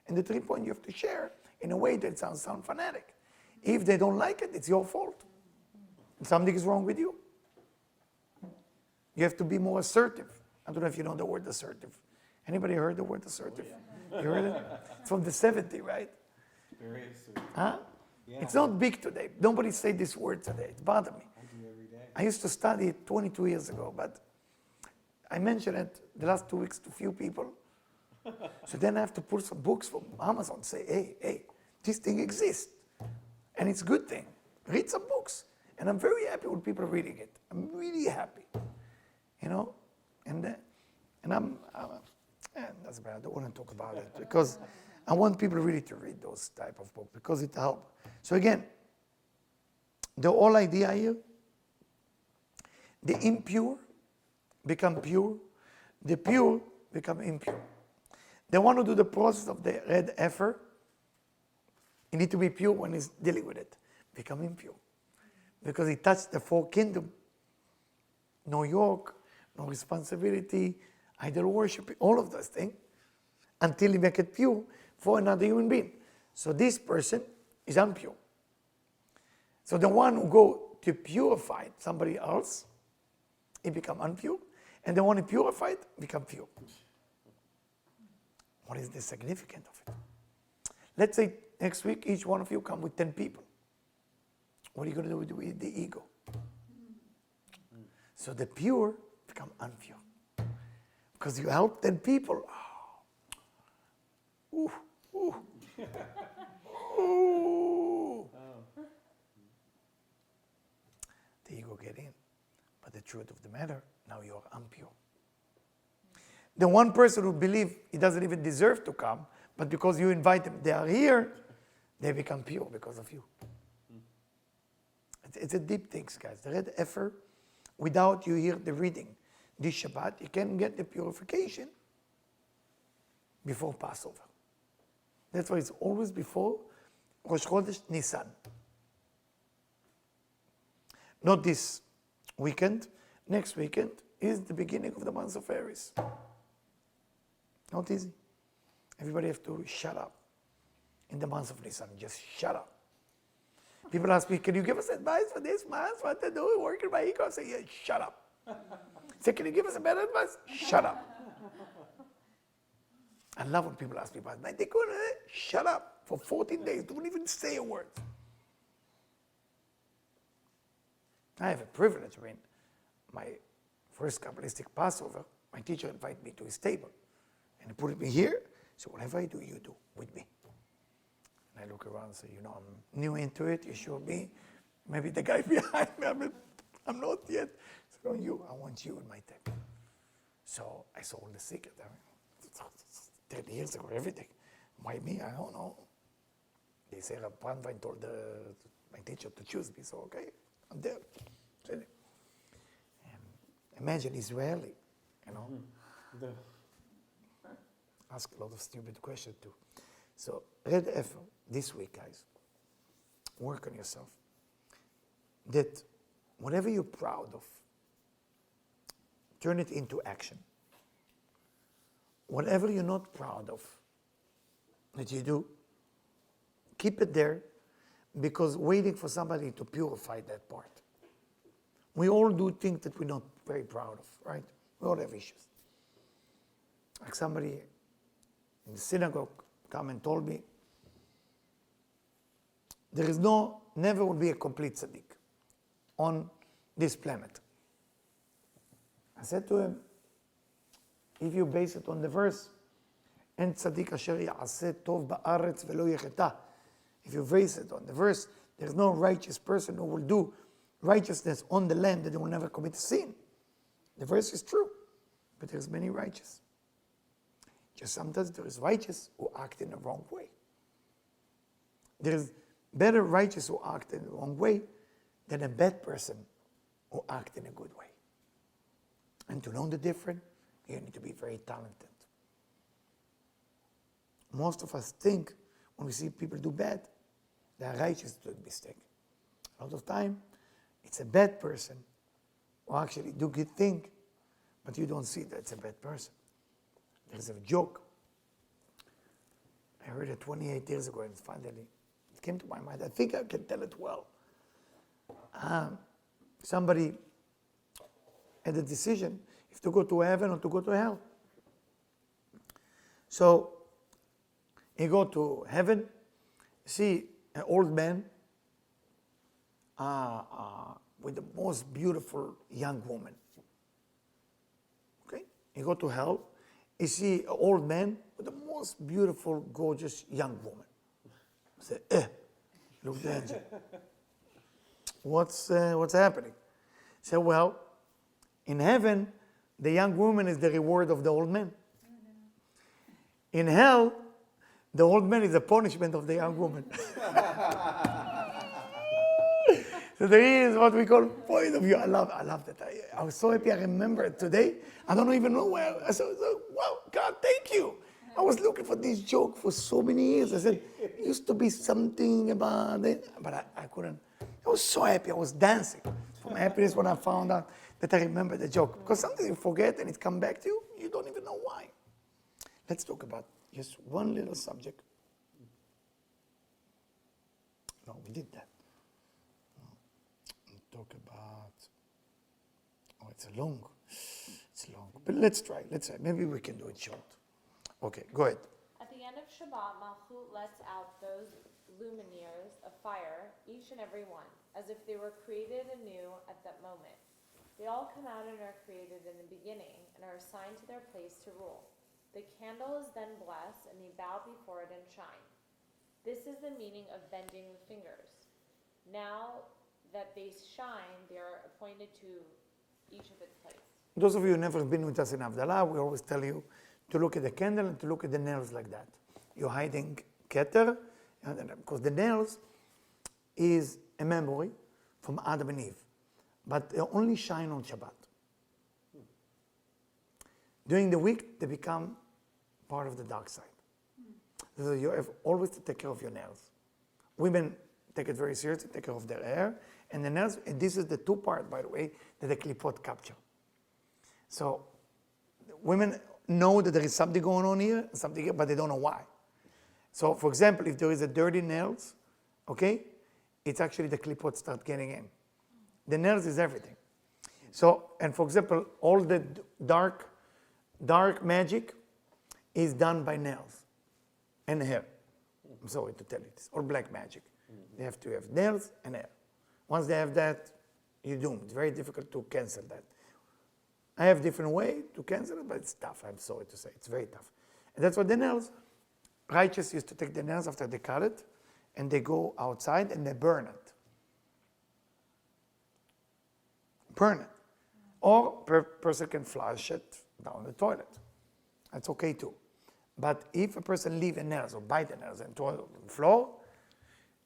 S1: And the 3 points you have to share in a way that sounds fanatic. If they don't like it, it's your fault. Something is wrong with you. You have to be more assertive. I don't know if you know the word assertive. Anybody heard the word assertive? Oh, yeah. You heard it? It's from the 70s, right?
S3: Very assertive.
S1: Huh?
S3: Yeah.
S1: It's not big today. Nobody say this word today. It bothered me.
S3: I do every day.
S1: I used to study it 22 years ago, but I mentioned it the last 2 weeks to few people. So then I have to pull some books from Amazon, say, hey, this thing exists. And it's a good thing. Read some books. And I'm very happy when people are reading it. I'm really happy. You know? And that's bad. I don't want to talk about it because I want people really to read those type of books because it helps. So again, the whole idea here, The impure become pure. The pure become impure. The one who do the process of the red heifer, he need to be pure when he's dealing with it. Become impure. Because he touched the four kingdoms. No yoke, no responsibility, idol worship, all of those things, until he make it pure for another human being. So this person is impure. So the one who go to purify somebody else, he become impure, and the one who purified become pure. What is the significance of it? Let's say next week each one of you come with 10 people. What are you going to do with the ego? So the pure become impure. Because you help 10 people. Oh. Ooh. Ooh. The ego get in. But the truth of the matter, now you are impure. The one person who believes he doesn't even deserve to come, but because you invite them, they are here, they become pure because of you. It's a deep thing, guys. The red heifer, without you hear the reading this Shabbat, you can get the purification before Passover. That's why it's always before Rosh Chodesh Nisan. Not this weekend. Next weekend is the beginning of the month of Aries. Not easy. Everybody have to shut up in the month of Nisan. Just shut up. People ask me, can you give us advice for this month? What to do? Working my ego? I say, yeah, shut up. Say, can you give us a better advice? Shut up. I love when people ask me about my tikkun. Shut up. For 14 days, don't even say a word. I have a privilege. I mean, my first Kabbalistic Passover, my teacher invited me to his table. And he put me here. So whatever I do, you do with me. And I look around and say, I'm new into it. You show me. Maybe the guy behind me, I'm not yet. So no, you. I want you in my table. So I saw all the secret. 10 years ago, everything. Why me? I don't know. They say Brandwein told my teacher to choose me. So okay, I'm there. Imagine Israeli, Ask a lot of stupid questions too. So red heifer, this week, guys, work on yourself. That whatever you're proud of, turn it into action. Whatever you're not proud of, that you do, keep it there, because waiting for somebody to purify that part. We all do things that we're not very proud of, right? We all have issues. Like somebody in the synagogue come and told me, there is never will be a complete tzaddik on this planet. I said to him, if you base it on the verse, En tzaddik asher ya'aseh tov ba'aretz velo yecheta. If you base it on the verse, there's no righteous person who will do righteousness on the land that they will never commit a sin. The verse is true, but there's many righteous. Just sometimes there is righteous who act in the wrong way. There is better righteous who act in the wrong way than a bad person who act in a good way. And to know the difference, you need to be very talented. Most of us think when we see people do bad, they are righteous to do a mistake. A lot of time, it's a bad person who actually do good thing, but you don't see that it's a bad person. There's a joke. I heard it 28 years ago, and finally it came to my mind. I think I can tell it well. Somebody had a decision if to go to heaven or to go to hell. So he go to heaven, see an old man with the most beautiful young woman. Okay? He go to hell, he see an old man with the most beautiful, gorgeous young woman. Say, look at the angel. What's happening? Say, well, in heaven, the young woman is the reward of the old man. In hell, the old man is the punishment of the young woman. So there is what we call point of view. I love that. I was so happy I remember it today. I don't even know where. I said, wow, God, thank you. I was looking for this joke for so many years. I said, it used to be something about it, but I couldn't. I was so happy. I was dancing from happiness when I found out that I remember the joke. Because sometimes you forget and it comes back to you, you don't even know why. Let's talk about just one little subject. No, we did that. Talk about, it's long. But let's try. Maybe we can do it short. Okay, go ahead.
S2: At the end of Shabbat, Malchut lets out those luminaires of fire, each and every one, as if they were created anew at that moment. They all come out and are created in the beginning and are assigned to their place to rule. The candle is then blessed, and they bow before it and shine. This is the meaning of bending the fingers. Now that they shine, they are appointed to each of its place.
S1: Those of you who never been with us in Havdalah, we always tell you to look at the candle and to look at the nails like that. You're hiding Keter, because the nails is a memory from Adam and Eve, but they only shine on Shabbat. During the week, they become part of the dark side. So you have always to take care of your nails. Women take it very seriously, take care of their hair, and the nails, and this is the two part, by the way, that the klipot capture. So women know that there is something going on here, something here, but they don't know why. So for example, if there is a dirty nails, okay, it's actually the klipot start getting in. The nails is everything. So, and for example, all the dark magic is done by nails and hair. I'm sorry to tell you this, or black magic. They have to have nails and hair. Once they have that, you're doomed. It's very difficult to cancel that. I have different way to cancel it, but it's tough, I'm sorry to say. It's very tough. And that's what the nails, righteous used to take the nails after they cut it, and they go outside and they burn it. Burn it. Or person can flush it down the toilet. That's okay too. But if a person leave the nails or bite the nails and throw it on the floor,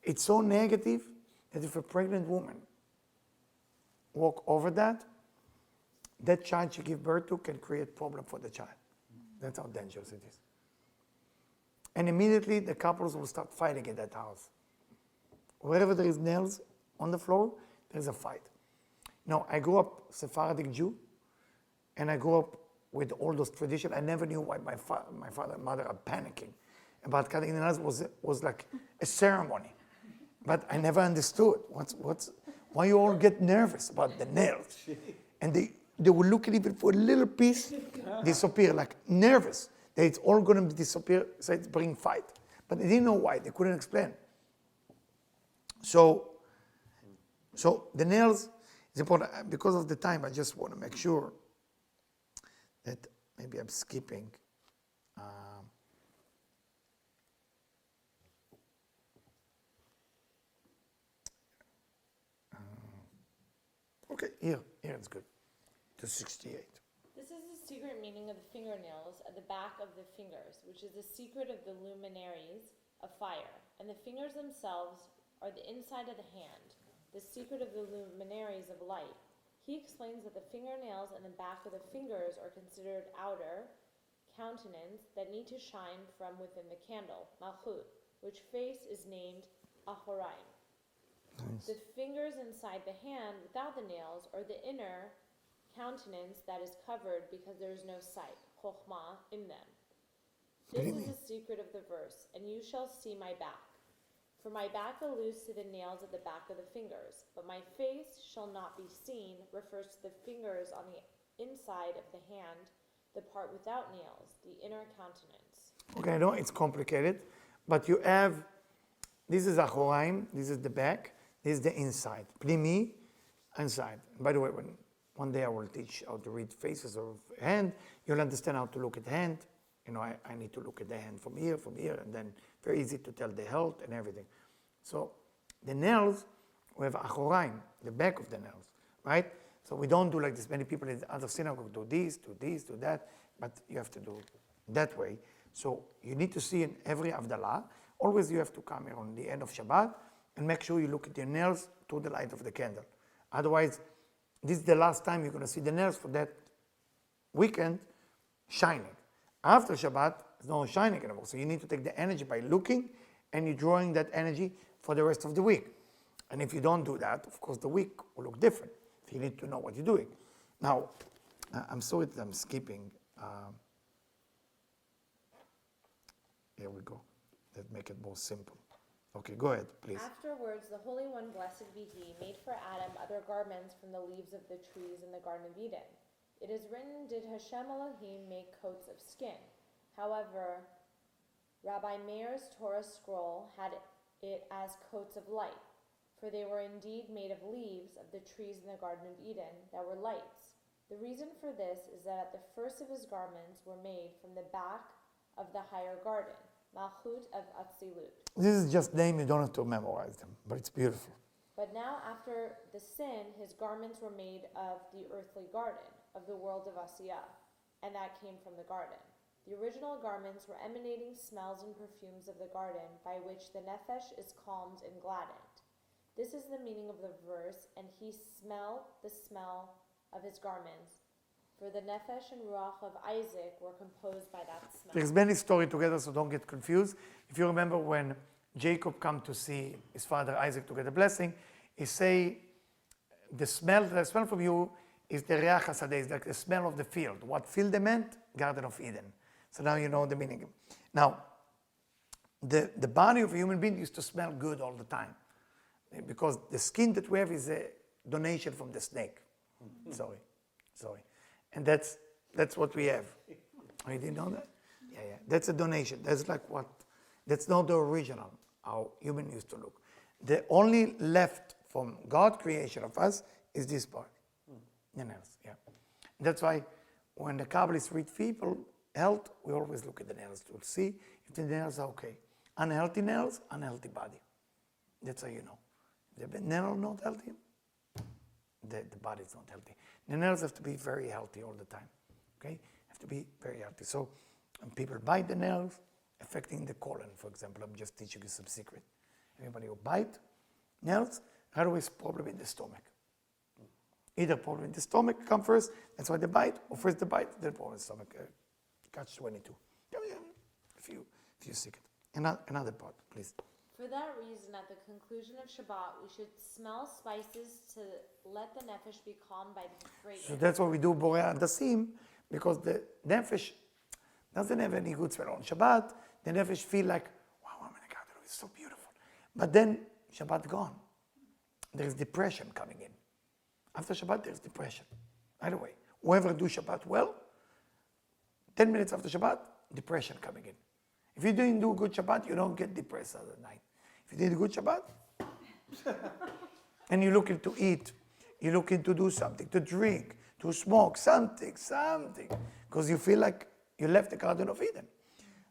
S1: it's so negative that if a pregnant woman walk over that child she give birth to can create problem for the child. That's how dangerous it is. And immediately the couples will start fighting in that house. Wherever there is nails on the floor, there's a fight. Now, I grew up Sephardic Jew, and I grew up with all those traditions. I never knew why my father and mother are panicking about cutting the nails. Was like a ceremony. But I never understood why you all get nervous about the nails. And they will look at even for a little piece, disappear, like nervous that it's all going to disappear, so it's bring fight. But they didn't know why, they couldn't explain. So the nails is important. Because of the time, I just want to make sure that maybe I'm skipping. Okay, here it's good. To 68.
S2: This is the secret meaning of the fingernails at the back of the fingers, which is the secret of the luminaries of fire. And the fingers themselves are the inside of the hand, the secret of the luminaries of light. He explains that the fingernails and the back of the fingers are considered outer countenance that need to shine from within the candle, Malchut, which face is named Ahoraim. Nice. The fingers inside the hand without the nails are the inner countenance that is covered because there is no sight, chokhmah, in them. This is the secret of the verse, and you shall see my back. For my back alludes to the nails at the back of the fingers, but my face shall not be seen refers to the fingers on the inside of the hand, the part without nails, the inner countenance.
S1: Okay, I know it's complicated, but you have, this is Achoraim, this is the back, this is the inside. Pnimi, inside. By the way, one day I will teach how to read faces of hand. You'll understand how to look at the hand. You know, I need to look at the hand from here, and then very easy to tell the health and everything. So the nails, we have Achoraim, the back of the nails, right? So we don't do like this. Many people in other synagogue do this, do that, but you have to do it that way. So you need to see in every Havdalah, always you have to come here on the end of Shabbat and make sure you look at your nails to the light of the candle. Otherwise, this is the last time you're going to see the nails for that weekend shining. After Shabbat, there's no shining anymore. So you need to take the energy by looking, and you're drawing that energy for the rest of the week. And if you don't do that, of course, the week will look different. So you need to know what you're doing. Now, I'm sorry that I'm skipping. Here we go. Let's make it more simple. Okay, go ahead, please.
S2: Afterwards, the Holy One, blessed be He, made for Adam other garments from the leaves of the trees in the Garden of Eden. It is written, did Hashem Elohim make coats of skin? However, Rabbi Meir's Torah scroll had it as coats of light, for they were indeed made of leaves of the trees in the Garden of Eden that were lights. The reason for this is that the first of his garments were made from the back of the higher garden, Malchut of Atzilut.
S1: This is just name, you don't have to memorize them, but it's beautiful.
S2: But now after the sin, his garments were made of the earthly garden, of the world of Asiyah, and that came from the garden. The original garments were emanating smells and perfumes of the garden, by which the nefesh is calmed and gladdened. This is the meaning of the verse, and he smelled the smell of his garments, for the nefesh and ruach of Isaac were composed by that smell.
S1: There's many stories together, so don't get confused. If you remember when Jacob come to see his father Isaac to get a blessing, he say, the smell from you is the reach hasadeh, is like the smell of the field. What field they meant? Garden of Eden. So now you know the meaning. Now, the body of a human being used to smell good all the time, because the skin that we have is a donation from the snake. Sorry. And that's what we have. Oh, you didn't know that? Yeah. That's a donation. That's like what, that's not the original, how human used to look. The only left from God creation of us is this part. The nails, yeah. That's why when the Kabbalists read people health, we always look at the nails to see if the nails are okay. Unhealthy nails, unhealthy body. That's how you know. If the nail not healthy, the body is not healthy. The nails have to be very healthy all the time. Okay? Have to be very healthy. So when people bite the nails, affecting the colon, for example, I'm just teaching you some secret. Anybody who bite nails, always problem in the stomach. Either problem in the stomach come first, that's why they bite, or first the bite, then problem in the stomach. Catch 22. If you seek it. Another part, please.
S2: For that reason, at the conclusion of Shabbat, we should smell spices to let the nefesh be calmed by the fragrance.
S1: So that's why we do Borei Adasim, because the nefesh doesn't have any good smell. On Shabbat, the nefesh feel like, wow, oh my God, it's so beautiful. But then Shabbat gone. There is depression coming in. After Shabbat, there's depression. By the way, whoever do Shabbat well, 10 minutes after Shabbat, depression coming in. If you didn't do good Shabbat, you don't get depressed at the night. If you did a good Shabbat, and you're looking to eat, you're looking to do something, to drink, to smoke, something, because you feel like you left the Garden of Eden.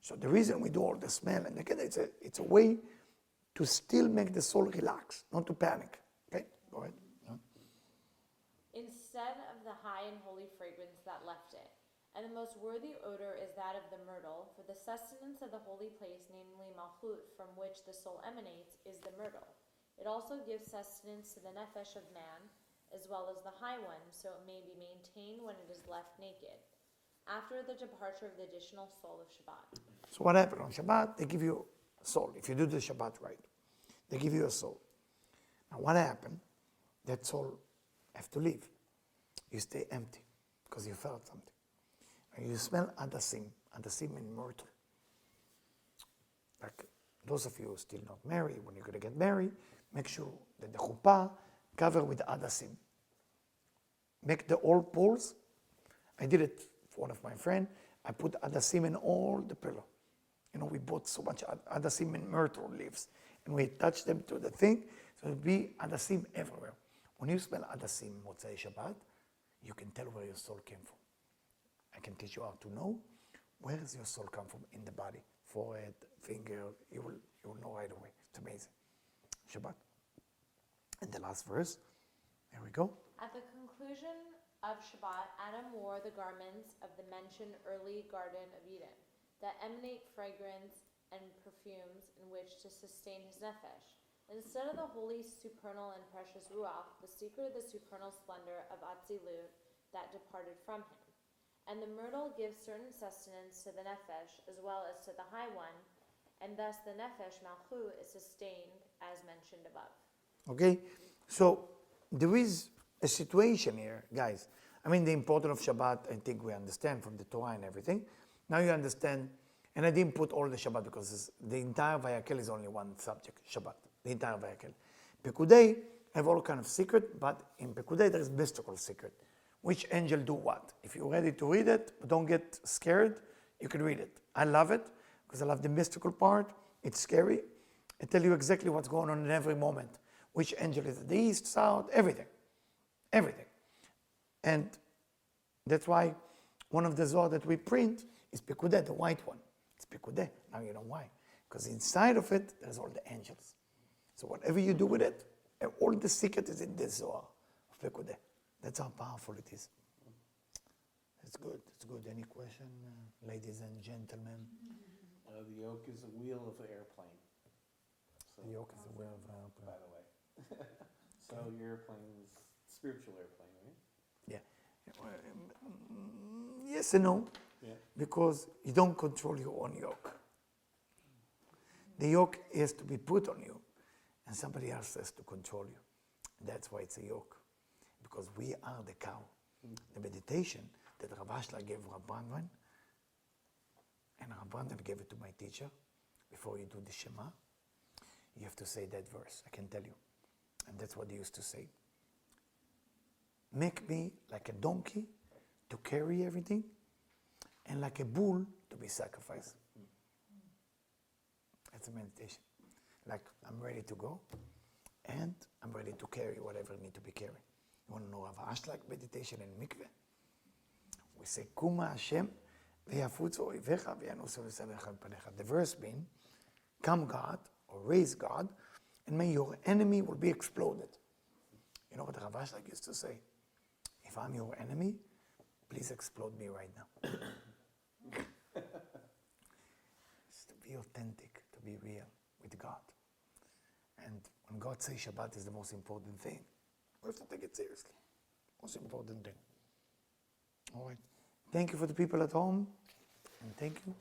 S1: So the reason we do all the smell, and again, it's a way to still make the soul relax, not to panic. Okay, go ahead.
S2: Instead of the high and holy fragrance that left it. And the most worthy odor is that of the myrtle, for the sustenance of the holy place, namely Malchut, from which the soul emanates, is the myrtle. It also gives sustenance to the nefesh of man, as well as the high one, so it may be maintained when it is left naked, after the departure of the additional soul of Shabbat.
S1: So what happened on Shabbat? They give you a soul. If you do the Shabbat right, they give you a soul. Now what happened? That soul have to leave. You stay empty because you felt something. And you smell adasim in myrtle. Like those of you who are still not married, when you're going to get married, make sure that the chuppah cover with adasim. Make the old poles. I did it for one of my friends. I put adasim in all the pillow. You know, we bought so much adasim in myrtle leaves, and we attach them to the thing, so it'll be adasim everywhere. When you smell adasim Motzei Shabbat, you can tell where your soul came from. I can teach you how to know where does your soul come from in the body, forehead, finger. You will know right away. It's amazing. Shabbat. And the last verse. There we go.
S2: At the conclusion of Shabbat, Adam wore the garments of the mentioned early Garden of Eden that emanate fragrance and perfumes in which to sustain his nefesh. Instead of the holy, supernal, and precious Ruach, the secret of the supernal splendor of Atzilut that departed from him. And the myrtle gives certain sustenance to the Nefesh as well as to the High One, and thus the Nefesh Malchut is sustained as mentioned above.
S1: Okay? So there is a situation here, guys. I mean, the importance of Shabbat, I think we understand from the Torah and everything. Now you understand, and I didn't put all the Shabbat because the entire Vayakhel is only one subject, Shabbat, the entire Vayakhel. Pikudei have all kind of secret, but in Pikudei there is mystical secret. Which angel do what? If you're ready to read it, but don't get scared, you can read it. I love it because I love the mystical part. It's scary. I tell you exactly what's going on in every moment. Which angel is at the east, south, everything. Everything. And that's why one of the Zohar that we print is Pikudei, the white one. It's Pikudei. Now you know why. Because inside of it, there's all the angels. So whatever you do with it, all the secret is in this Zohar of Pikudei. That's how powerful it is. It's good. It's good. Any question, ladies and gentlemen?
S3: The yoke is a wheel of an airplane. So,
S1: The yoke is the wheel of an airplane.
S3: by the way. So your airplane is spiritual airplane, right?
S1: Yeah. Yes and no.
S3: Yeah.
S1: Because you don't control your own yoke. The yoke has to be put on you, and somebody else has to control you. That's why it's a yoke. Because we are the cow. The meditation that Rav Ashla gave Rav Brandon, and Rav Brandon gave it to my teacher, before you do the Shema, you have to say that verse, I can tell you. And that's what he used to say. Make me like a donkey to carry everything, and like a bull to be sacrificed. That's a meditation. Like, I'm ready to go, and I'm ready to carry whatever I need to be carried. You want to know Rav Ashlag meditation in mikveh? We say, Kuma Hashem, ve'yafutzu oivecha ve'yanusu v'savecha v'panecha. The verse being, come God, or raise God, and may your enemy will be exploded. You know what Rav Ashlag used to say? If I'm your enemy, please explode me right now. It's to be authentic, to be real with God. And when God says Shabbat is the most important thing, we have to take it seriously. Most important thing. All right. Thank you for the people at home, and thank you.